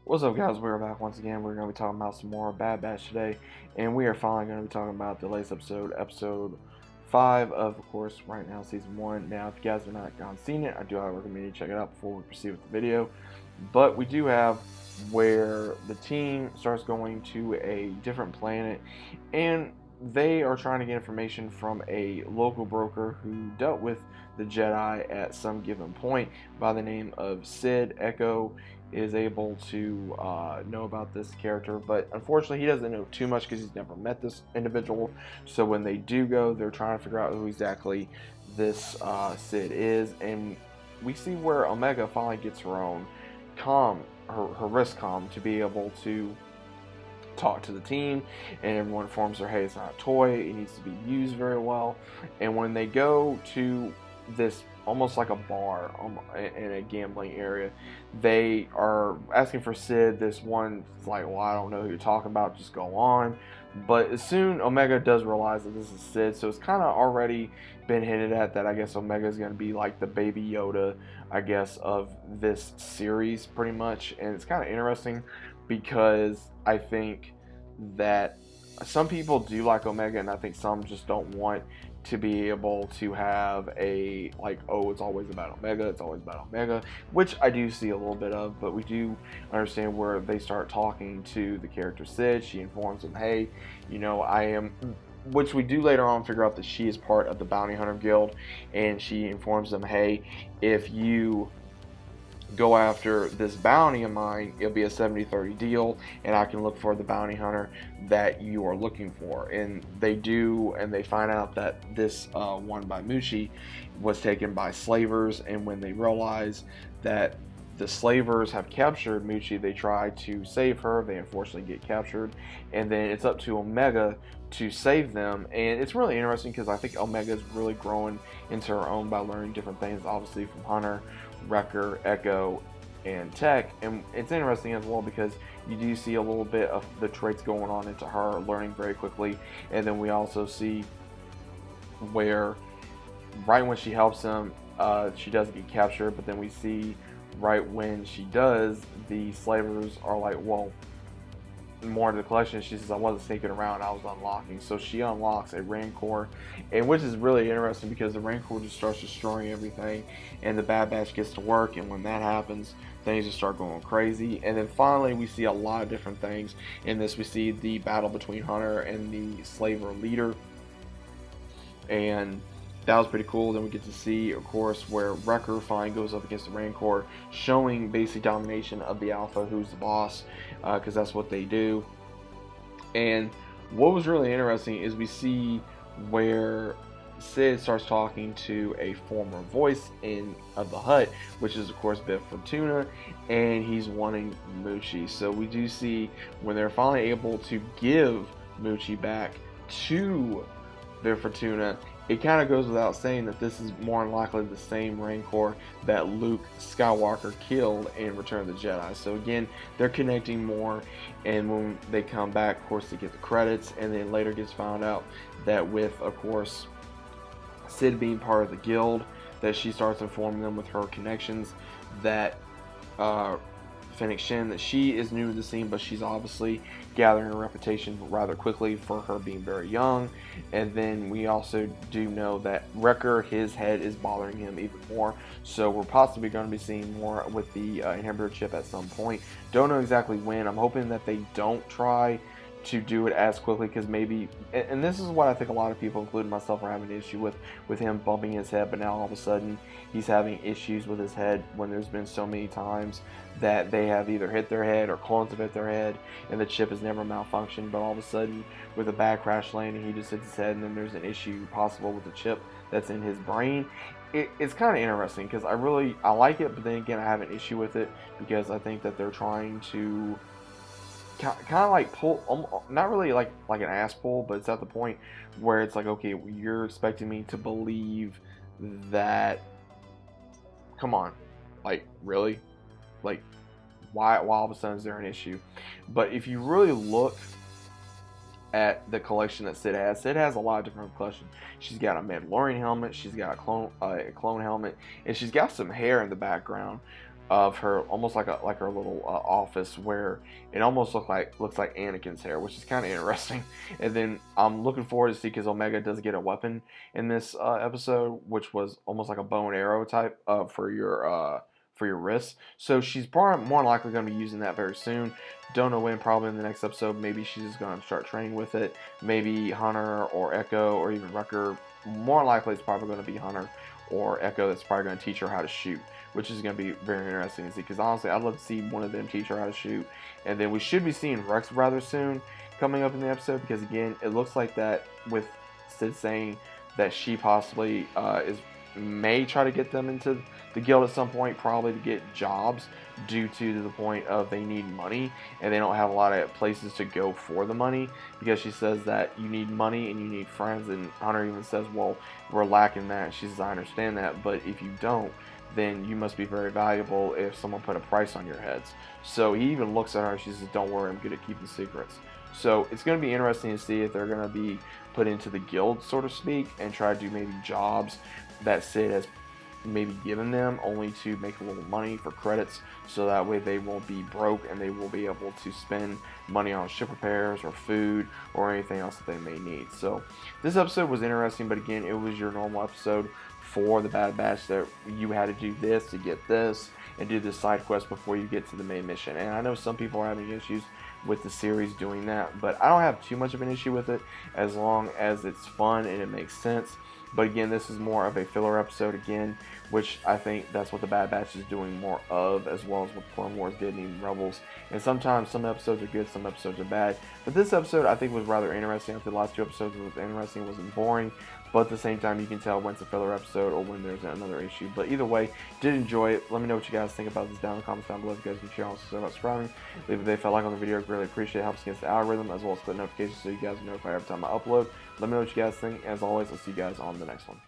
What's up, guys? We're back once again. We're going to be talking about some more Bad Batch today, and we are finally going to be talking about the latest episode, episode 5 of course, right now, season 1. Now, if you guys have not gone seen it, I do highly recommend you check it out before we proceed with the video. But we do have where the team starts going to a different planet, and they are trying to get information from a local broker who dealt with the Jedi at some given point by the name of Sid. Echo is able to know about this character, but unfortunately he doesn't know too much because he's never met this individual. So when they do go, they're trying to figure out who exactly this Sid is, and we see where Omega finally gets her own her wrist comm to be able to talk to the team, and everyone informs her, hey, it's not a toy, it needs to be used very well. And when they go to this almost like a bar in a gambling area, they are asking for Sid. This one's like, well, I don't know who you're talking about, just go on. But as soon Omega does realize that this is Sid, so it's kind of already been hinted at that I guess Omega is going to be like the baby Yoda, I guess, of this series pretty much. And it's kind of interesting because I think that some people do like Omega, and I think some just don't want to be able to have a like, oh, it's always about Omega, it's always about Omega, which I do see a little bit of. But we do understand where they start talking to the character Sid. She informs them, hey, I am, which we do later on figure out that she is part of the Bounty Hunter Guild, and she informs them, hey, if you go after this bounty of mine, it'll be a 70-30 deal, and I can look for the bounty hunter that you are looking for. And they do, and they find out that this one by Mushi was taken by slavers, and when they realize that the slavers have captured Mushi, they try to save her. They unfortunately get captured, and then it's up to Omega to save them. And it's really interesting because I think Omega is really growing into her own by learning different things, obviously from Hunter, Wrecker, Echo, and Tech. And it's interesting as well because you do see a little bit of the traits going on into her learning very quickly. And then we also see where right when she helps him, she does get captured, but then we see right when she does, the slavers are like, well, more to the collection. She says, I wasn't sneaking around, I was unlocking. So she unlocks a Rancor, and which is really interesting because the Rancor just starts destroying everything, and the Bad Batch gets to work. And when that happens, things just start going crazy. And then finally we see a lot of different things in this. We see the battle between Hunter and the slaver leader, and that was pretty cool. Then we get to see, of course, where Wrecker finally goes up against the Rancor, showing basic domination of the Alpha, who's the boss, because that's what they do. And what was really interesting is we see where Sid starts talking to a former voice of the Hut, which is of course Bib Fortuna, and he's wanting Mushi. So we do see when they're finally able to give Mushi back to Bib Fortuna, it kind of goes without saying that this is more than likely the same Rancor that Luke Skywalker killed in Return of the Jedi. So again, they're connecting more, and when they come back, of course, they get the credits, and then later gets found out that with, of course, Sid being part of the guild, that she starts informing them with her connections that Fennec Shin, that she is new to the scene, but she's obviously gathering a reputation rather quickly for her being very young. And then we also do know that Wrecker, his head is bothering him even more, so we're possibly going to be seeing more with the inhibitor chip at some point. Don't know exactly when. I'm hoping that they don't try to do it as quickly, because maybe, and this is what I think a lot of people, including myself, are having an issue with him bumping his head. But now all of a sudden he's having issues with his head when there's been so many times that they have either hit their head or clones have hit their head and the chip has never malfunctioned. But all of a sudden with a bad crash landing, he just hits his head, and then there's an issue possible with the chip that's in his brain. It's kind of interesting because I like it, but then again I have an issue with it because I think that they're trying to kind of like pull, not really like an ass pull, but it's at the point where it's like, okay, you're expecting me to believe that, come on, like, really, like, why all of a sudden is there an issue? But if you really look at the collection that Sid has a lot of different collections. She's got a Mandalorian helmet, she's got a clone helmet, and she's got some hair in the background. of her, almost like her little office, where it almost looks like Anakin's hair, which is kind of interesting. And then I'm looking forward to see, because Omega does get a weapon in this episode, which was almost like a bow and arrow type for your wrists. So she's probably more likely going to be using that very soon. Don't know when, probably in the next episode. Maybe she's just going to start training with it. Maybe Hunter or Echo or even Wrecker. More likely it's probably going to be Hunter or Echo that's probably going to teach her how to shoot, which is going to be very interesting to see, because honestly I'd love to see one of them teach her how to shoot. And then we should be seeing Rex rather soon coming up in the episode, because again it looks like that with Sid saying that she possibly may try to get them into the guild at some point, probably to get jobs, due to the point of they need money and they don't have a lot of places to go for the money, because she says that you need money and you need friends, and Hunter even says, well, we're lacking that. She says, I understand that, but if you don't, then you must be very valuable if someone put a price on your heads. So he even looks at her, she says, don't worry, I'm good at keeping secrets. So it's going to be interesting to see if they're going to be put into the guild, so to speak, and try to do maybe jobs that Sid has maybe given them, only to make a little money for credits, so that way they won't be broke and they will be able to spend money on ship repairs or food or anything else that they may need. So this episode was interesting, but again, it was your normal episode for the Bad Batch, that you had to do this to get this and do this side quest before you get to the main mission. And I know some people are having issues with the series doing that, but I don't have too much of an issue with it, as long as it's fun and it makes sense. But again, this is more of a filler episode again, which I think that's what the Bad Batch is doing more of, as well as what Clone Wars did and even Rebels. And sometimes some episodes are good, some episodes are bad. But this episode I think was rather interesting. I think the last two episodes was interesting, it wasn't boring. But at the same time, you can tell when it's a filler episode or when there's another issue. But either way, did enjoy it. Let me know what you guys think about this down in the comments down below. If you guys can share, also about subscribing. Leave a like on the video. I really appreciate it. It helps against the algorithm, as well as click notifications so you guys are notified every time I upload. Let me know what you guys think. As always, I'll see you guys on the next one.